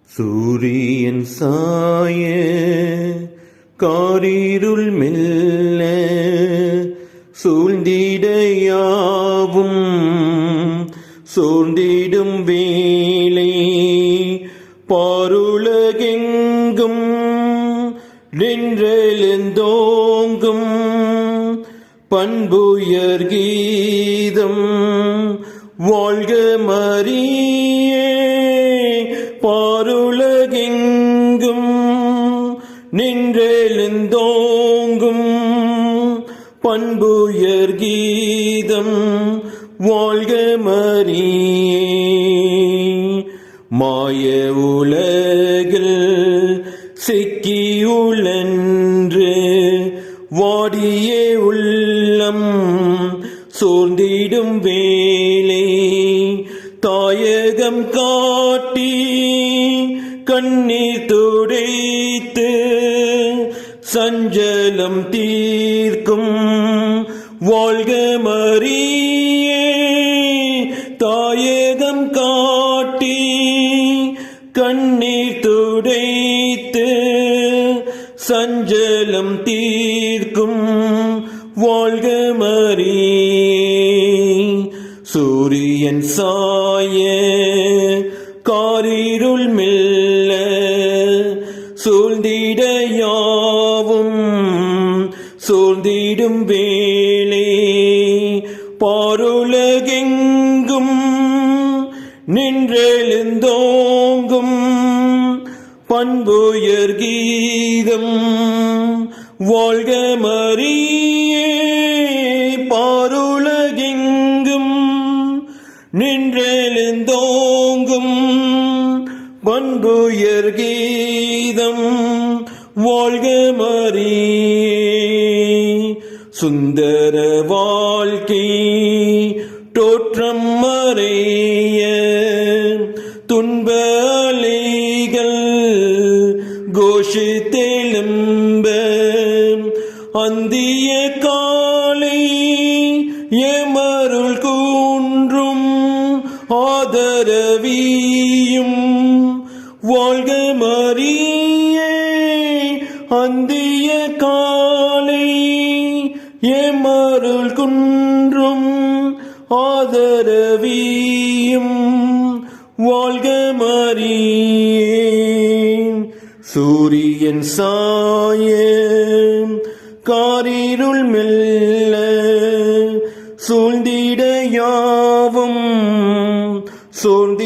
சூரியன் சாய காரிருள் மெல்ல சூழ்ந்திடையாவும் சோர்ந்திடும் வேளை பாருலகெங்கும் நின்றெழுந்தோங்கும் பண்புயர் கீதம் வாழ்க மரியே பாருலகெங்கும் நின்றெழுந்தோங்கும் பண்புயர் கீதம் வாழ்க மரியே மாய உலகில் சிக்கியுழன்று வாடியே உள்ளம் சோர்ந்திடும் வேளை தாயகம் காட்டி கண்ணீர் துடைத்து சஞ்சலம் தீர்க்கும் வாழ்க மரியே தாயகம் காட்டி கண்ணீர் துடைத்து சஞ்சலம் தீர்க்கும் வாழ்க மரியே சூரியன் சாய காரிருள் மெல்ல சூழ்ந்திடையாவும் சோர்ந்திடும் வேளை பாருலகெங்கும் நின்றெழுந்தோங்கும் பண்புயர் கீதம் வாழ்க மரியே பாருலகெங்கும் நின்றெழுந்தோங்கும் பண்புயர் கீதம் வாழ்க மரியே சுந்தர வாழ்க்கை தோற்றம் மறைய துன்ப அலைகள் கோஷித்தெழும்ப அந்திய காலை எமருள் கூன்றும் ஆதரவியும் வாழ்க மரியே அந்திய காலை எமருள் குன்றும் ஆதரவியும் வாழ்க மரியே சூரியன் சாய காரிருள் மெல்ல சூழ்ந்திடையாவும் சோர்ந்திடும்